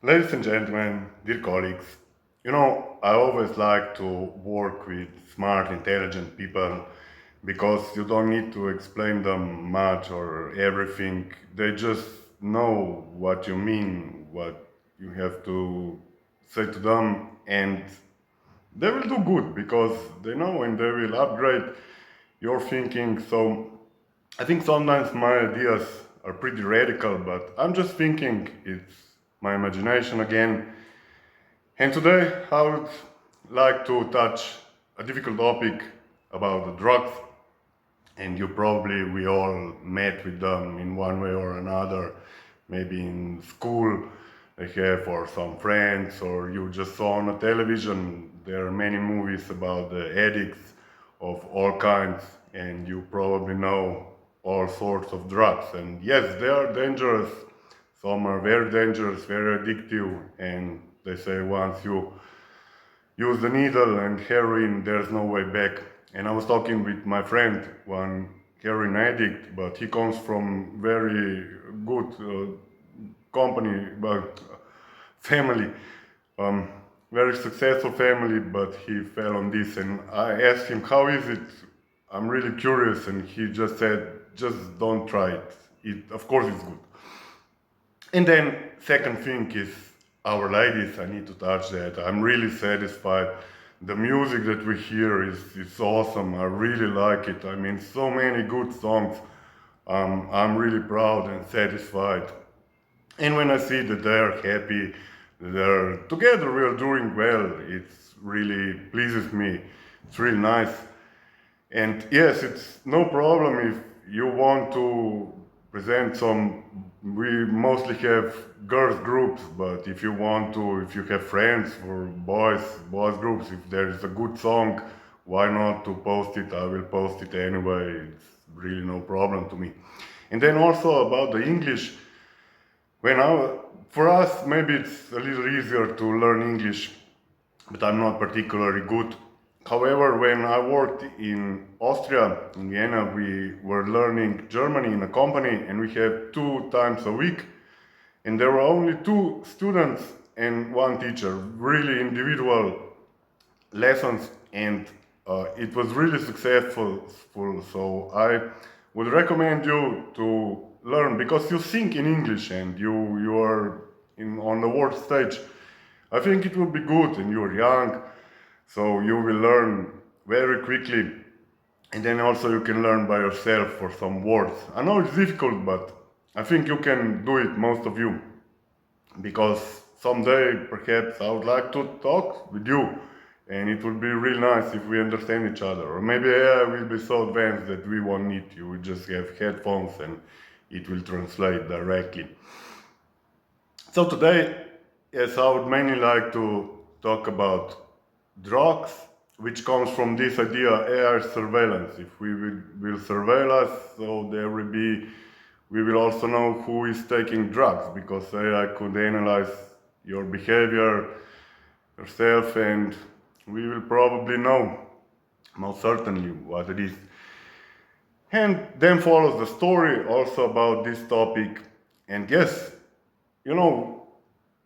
Ladies and gentlemen, dear colleagues, I always like to work with smart, intelligent people because you don't need to explain them much or everything. They just know what you mean, what you have to say to them, and they will do good because they know and they will upgrade your thinking. So I think sometimes my ideas are pretty radical, but I'm just thinking it's my imagination again. And today I would like to touch a difficult topic about the drugs. And we all met with them in one way or another, maybe in school they have, or some friends, or you just saw on the television. There are many movies about the addicts of all kinds, and you probably know all sorts of drugs. And yes, they are dangerous. Some are very dangerous, very addictive, and they say once you use the needle and heroin, there's no way back. And I was talking with my friend, one heroin addict, but he comes from very good company, but family, um, very successful family, but he fell on this. And I asked him, how is it? I'm really curious. And he just said, just don't try it. Of course, it's good. And then second thing is our ladies. I need to touch that. I'm really satisfied. The music that we hear is awesome. I really like it. I mean, so many good songs. I'm really proud and satisfied. And when I see that they're happy, that they're together, we are doing well. It really pleases me. It's really nice. And yes, it's no problem if you want to present some. We mostly have girls groups, but if you want to, if you have friends or boys groups, if there is a good song, why not to post it? I will post it anyway. It's really no problem to me. And then also about the English, when I, for us, maybe it's a little easier to learn English, but I'm not particularly good. However, when I worked in Austria, in Vienna, we were learning Germany in a company, and we had 2 times a week, and there were only 2 students and one teacher, really individual lessons, and it was really successful. So I would recommend you to learn because you think in English and you are on the world stage. I think it will be good, and you're young, so you will learn very quickly, and then also you can learn by yourself for some words. I know it's difficult, but I think you can do it, most of you, because someday perhaps I would like to talk with you, and it would be really nice if we understand each other. Or maybe AI will be so advanced that we won't need you. We just have headphones and it will translate directly. So today, yes, I would mainly like to talk about drugs, which comes from this idea AI surveillance. If will surveil us, so there will be, we will also know who is taking drugs, because AI could analyze your behavior, yourself, and we will probably know most certainly what it is. And then follows the story also about this topic. And yes, you know,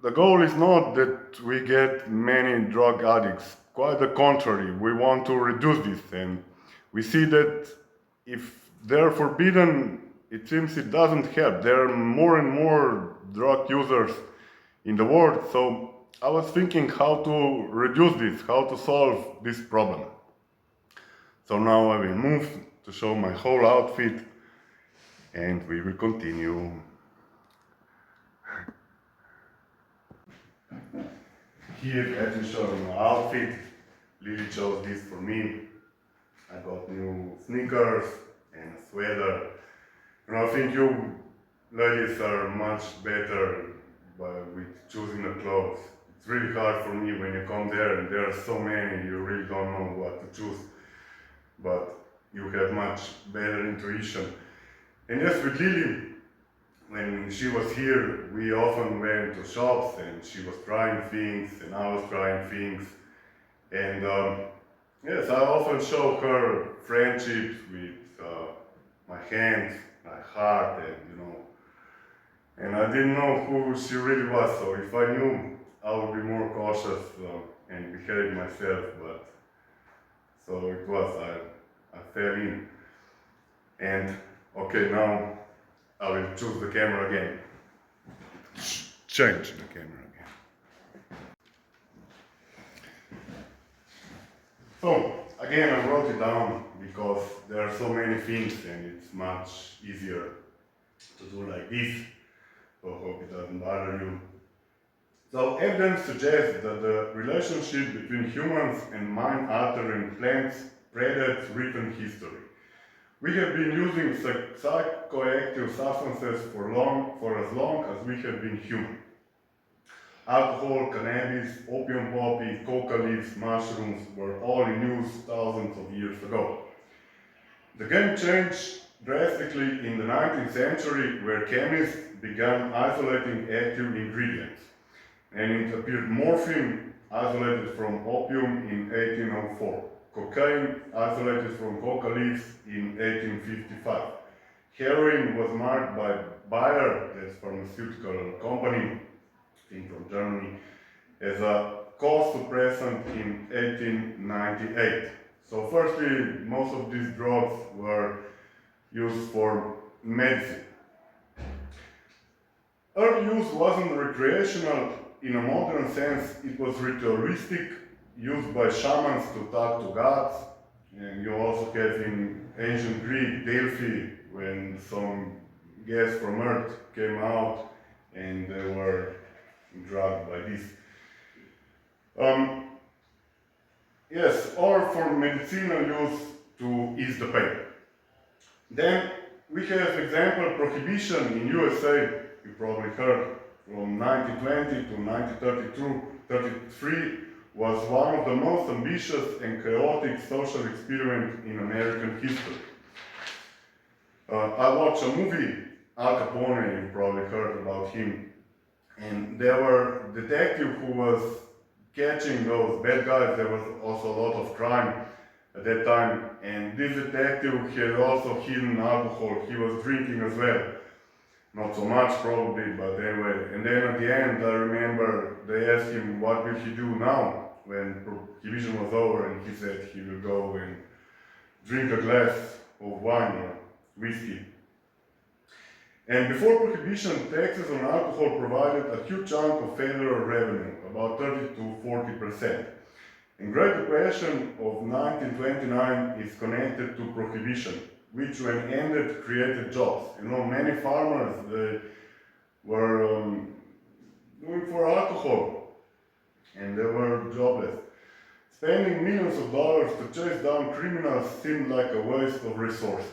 the goal is not that we get many drug addicts. Quite the contrary, we want to reduce this. And we see that if they're forbidden, it seems it doesn't help. There are more and more drug users in the world. So I was thinking how to reduce this, how to solve this problem. So now I will move to show my whole outfit, and we will continue. Here, let me show you my outfit. Lily chose this for me. I got new sneakers and a sweater. And I think you ladies are much better with choosing the clothes. It's really hard for me when you come there and there are so many, you really don't know what to choose. But you have much better intuition. And yes, with Lily, when she was here, we often went to shops and she was trying things and I was trying things. And yes, I often show her friendship with my hands, my heart, and And I didn't know who she really was, so if I knew, I would be more cautious and behave myself, but so it was, I fell in. And okay, now I will choose the camera again. Change the camera again. So, again, I wrote it down because there are so many things and it's much easier to do like this. So, hope it doesn't bother you. So, evidence suggests that the relationship between humans and mind-altering plants predates written history. We have been using psychoactive substances for as long as we have been human. Alcohol, cannabis, opium poppy, coca leaves, mushrooms were all in use thousands of years ago. The game changed drastically in the 19th century, where chemists began isolating active ingredients. And it appeared morphine isolated from opium in 1804, cocaine isolated from coca leaves in 1855. Heroin was marked by Bayer, that's pharmaceutical company, I think from Germany, as a cough suppressant in 1898. So firstly, most of these drugs were used for medicine. Early use wasn't recreational in a modern sense, it was ritualistic, used by shamans to talk to gods. And you also have in ancient Greek, Delphi, when some gas from Earth came out and they were drugged by this. Yes, or for medicinal use to ease the pain. Then we have example prohibition in USA, you probably heard, from 1920 to 1933 was one of the most ambitious and chaotic social experiments in American history. I watched a movie, Al Capone, you probably heard about him, and there were a detective who was catching those bad guys. There was also a lot of crime at that time, and this detective had also hidden alcohol. He was drinking as well. Not so much probably, but anyway. And then at the end, I remember they asked him what will he do now when prohibition was over, and he said he will go and drink a glass of wine or whiskey. And before prohibition, taxes on alcohol provided a huge chunk of federal revenue, about 30 to 40%. And Great Depression of 1929 is connected to prohibition, which when ended created jobs. You know, many farmers, they were doing for alcohol and they were jobless. Spending millions of dollars to chase down criminals seemed like a waste of resources.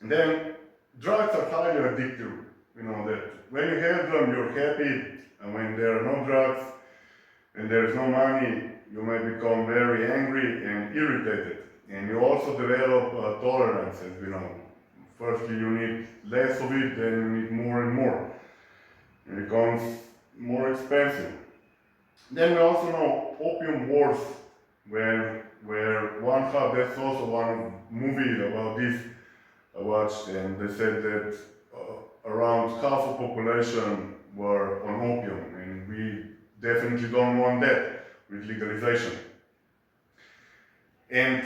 And then drugs are highly addictive. You know that when you have them, you're happy, and when there are no drugs and there is no money, you may become very angry and irritated. And you also develop tolerance, as we know. Firstly, you need less of it, then you need more and more. It becomes more expensive. Then we also know opium wars, where that's also one movie about this I watched, and they said that around half of population were on opium, and we definitely don't want that with legalization. And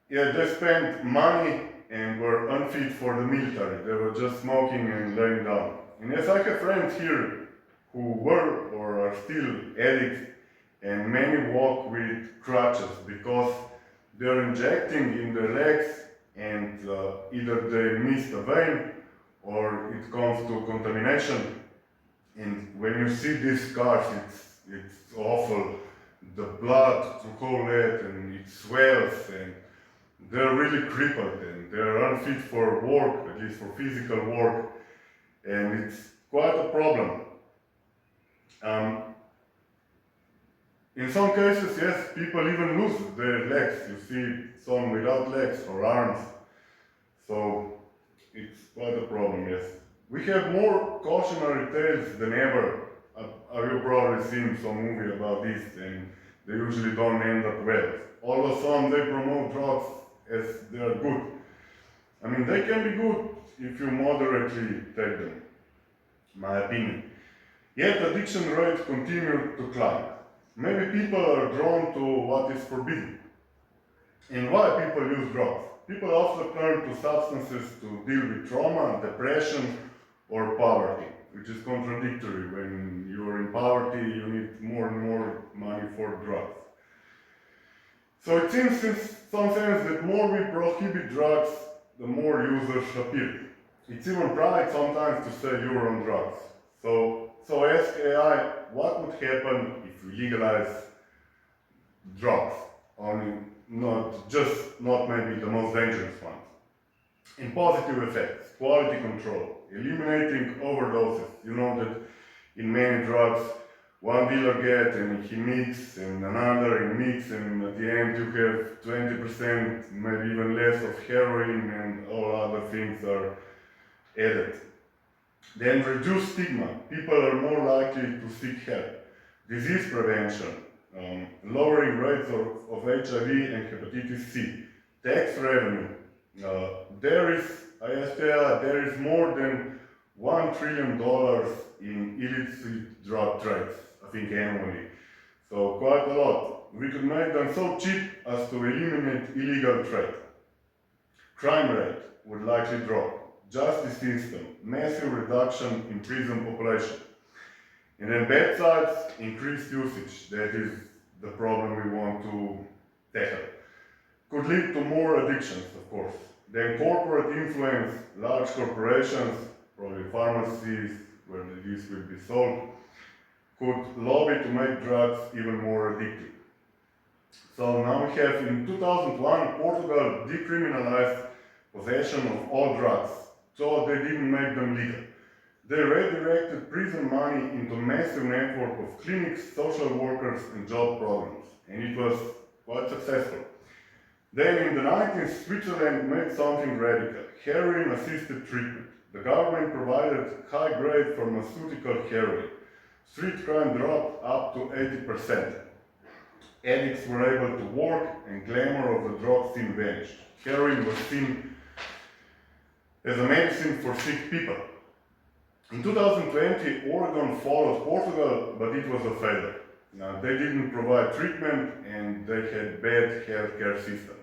yeah, they spent money and were unfit for the military. They were just smoking and laying down. And yes, I have friends here who were or are still addicts, and many walk with crutches because they're injecting in their legs, and either they miss a vein or it comes to contamination. And when you see these scars, it's awful. The blood through whole head, and it swells, and they're really crippled, and they're unfit for work, at least for physical work, and it's quite a problem. In some cases, yes, people even lose their legs. You see some without legs or arms. So it's quite a problem, yes. We have more cautionary tales than ever. You've probably seen some movie about this, and they usually don't end up well. Although some, they promote drugs as they are good. I mean, they can be good if you moderately take them. my opinion. Yet addiction rates continue to climb. Maybe people are drawn to what is forbidden. And why people use drugs? People often turn to substances to deal with trauma, depression, or poverty, which is contradictory. When you're in poverty, you need more and more money for drugs. So it seems in some sense that more we prohibit drugs, the more users appear. It's even pride sometimes to say you're on drugs. So ask AI, what would happen if we legalize drugs? Only not maybe the most dangerous ones. In positive effects, quality control, eliminating overdoses. You know that in many drugs, one dealer gets and he mix and another and mix, and at the end you have 20%, maybe even less of heroin, and all other things are added. Then reduce stigma. People are more likely to seek help. Disease prevention, lowering rates of HIV and hepatitis C. Tax revenue. There is more than $1 trillion in illicit drug trades, I think annually. So quite a lot. We could make them so cheap as to eliminate illegal trade. Crime rate would likely drop. Justice system, massive reduction in prison population. And then bad sides, increased usage. That is the problem we want to tackle. Could lead to more addictions, of course. Then corporate influence, large corporations, probably pharmacies where this will be sold, could lobby to make drugs even more addictive. So now we have, in 2001, Portugal decriminalized possession of all drugs, so they didn't make them legal. They redirected prison money into a massive network of clinics, social workers, and job programs, and it was quite successful. Then in the 90s, Switzerland made something radical, heroin-assisted treatment. The government provided high-grade pharmaceutical heroin. Street crime dropped up to 80%. Addicts were able to work, and glamour of the drug scene vanished. Heroin was seen as a medicine for sick people. In 2020, Oregon followed Portugal, but it was a failure. Now, they didn't provide treatment, and they had bad healthcare system.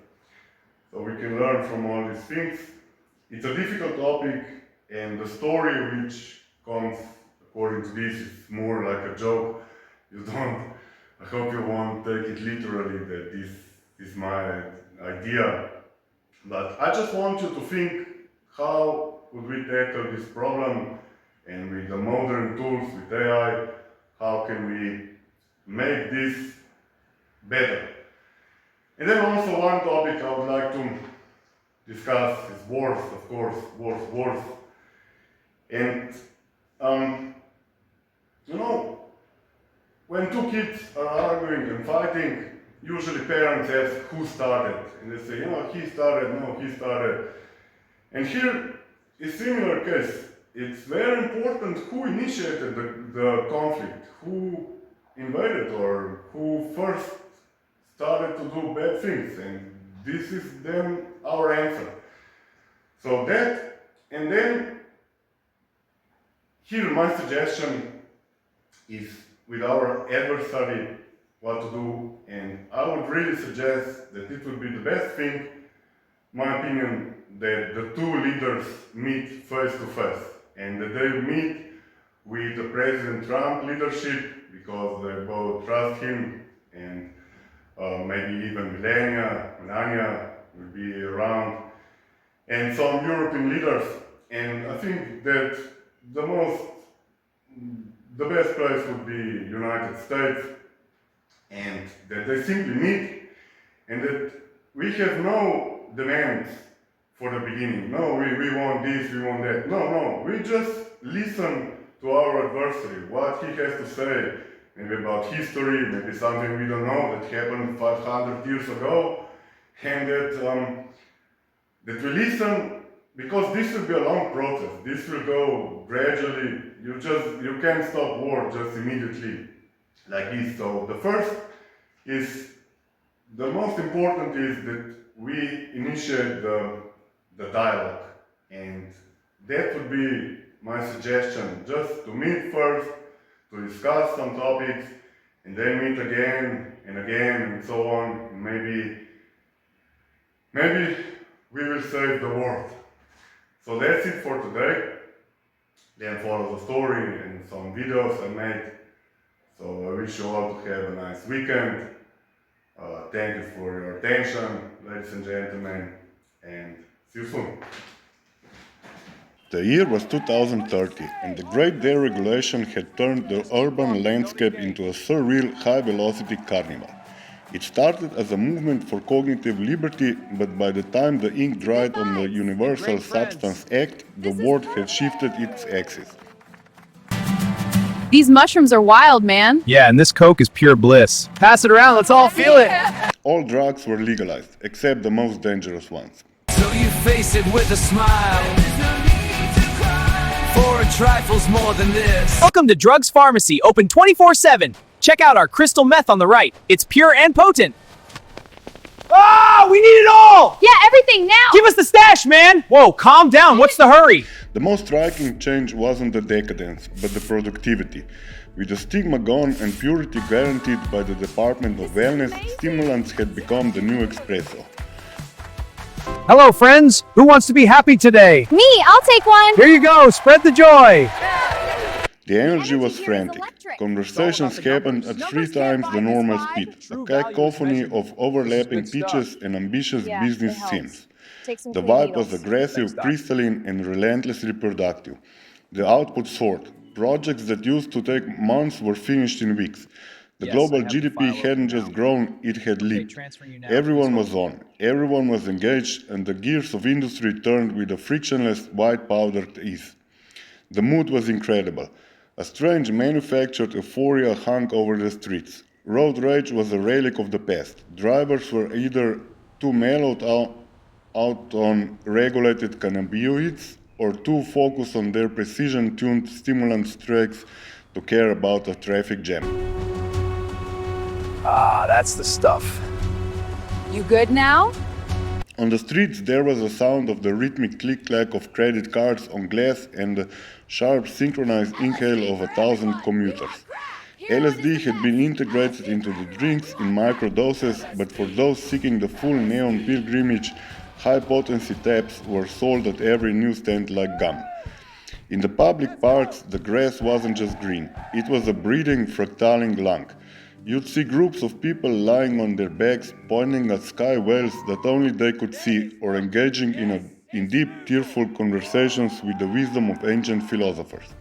So we can learn from all these things. It's a difficult topic, and the story which comes according to this is more like a joke. I hope you won't take it literally that this is my idea. But I just want you to think, how could we tackle this problem? And with the modern tools, with AI, how can we make this better? And then also one topic I would like to discuss is wars, of course, wars. And, when two kids are arguing and fighting, usually parents ask who started. And they say, he started, no, he started. And here is similar case. It's very important who initiated the conflict, who invaded or who first started to do bad things, and this is then our answer. So that, and then here my suggestion is with our adversary what to do, and I would really suggest that it would be the best thing, my opinion, that the two leaders meet face to face, and that they meet with the President Trump leadership, because they both trust him, and maybe even Melania will be around, and some European leaders. And I think that the best place would be United States, and that they simply meet, and that we have no demands for the beginning. No, we want this, we want that. No, we just listen to our adversary, what he has to say, maybe about history, maybe something we don't know that happened 500 years ago, and that we listen, because this will be a long process. This will go gradually. You can't stop war just immediately like this. So the first is, the most important is that we initiate the dialogue, and that would be my suggestion, just to meet first, to discuss some topics, and then meet again and so on. Maybe we will save the world. So that's it for today. Then follow the story and some videos I made. So I wish you all to have a nice weekend. Thank you for your attention, ladies and gentlemen, and see you soon. The year was 2030, and the Great Deregulation had turned the urban landscape into a surreal, high-velocity carnival. It started as a movement for cognitive liberty, but by the time the ink dried on the Universal Substance Act, the world had shifted its axis. These mushrooms are wild, man. Yeah, and this Coke is pure bliss. Pass it around, let's all feel it. All drugs were legalized, except the most dangerous ones. So you face it with a smile. For a trifle's more than this. Welcome to Drugs Pharmacy, open 24/7. Check out our crystal meth on the right. It's pure and potent. Ah, we need it all! Yeah, everything now. Give us the stash, man! Whoa, calm down, what's the hurry? The most striking change wasn't the decadence, but the productivity. With the stigma gone and purity guaranteed by the Department of Wellness, stimulants had become the new espresso. Hello, friends. Who wants to be happy today? Me, I'll take one. Here you go, spread the joy. The energy was frantic. Conversations happened at 3 times the normal speed, a cacophony of overlapping pitches and ambitious business themes. The vibe was aggressive, crystalline, and relentlessly productive. The output soared. Projects that used to take months were finished in weeks. The global GDP hadn't just grown, it had leaped. Everyone was on, everyone was engaged, and the gears of industry turned with a frictionless, white-powdered ease. The mood was incredible. A strange manufactured euphoria hung over the streets. Road rage was a relic of the past. Drivers were either too mellowed out on regulated cannabinoids or too focused on their precision-tuned stimulant tracks to care about a traffic jam. Ah, that's the stuff. You good now? On the streets there was a sound of the rhythmic click-clack of credit cards on glass and the sharp synchronized inhale of 1,000 commuters. LSD had been integrated into the drinks in microdoses, but for those seeking the full neon pilgrimage, high-potency tabs were sold at every newsstand like gum. In the public parks, the grass wasn't just green, it was a breathing, fractaling lung. You'd see groups of people lying on their backs, pointing at sky wells that only they could see, or engaging in deep, tearful conversations with the wisdom of ancient philosophers.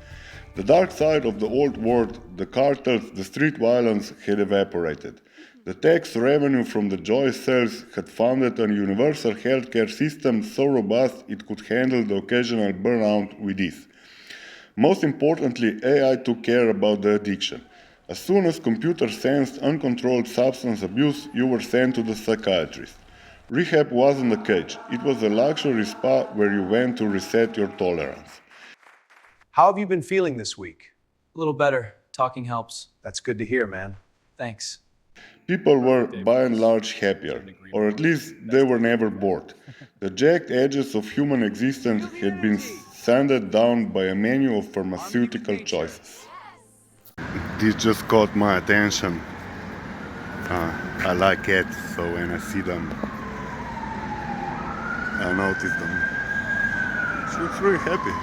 The dark side of the old world, the cartels, the street violence, had evaporated. The tax revenue from the joy sales had funded a universal healthcare system so robust it could handle the occasional burnout with ease. Most importantly, AI took care about the addiction. As soon as computers sensed uncontrolled substance abuse, you were sent to the psychiatrist. Rehab wasn't a cage, it was a luxury spa where you went to reset your tolerance. How have you been feeling this week? A little better. Talking helps. That's good to hear, man. Thanks. People were by and large happier, or at least they were never bored. The jagged edges of human existence had been sanded down by a menu of pharmaceutical choices. This just caught my attention. I like cats, so when I see them, I notice them. She looks very happy.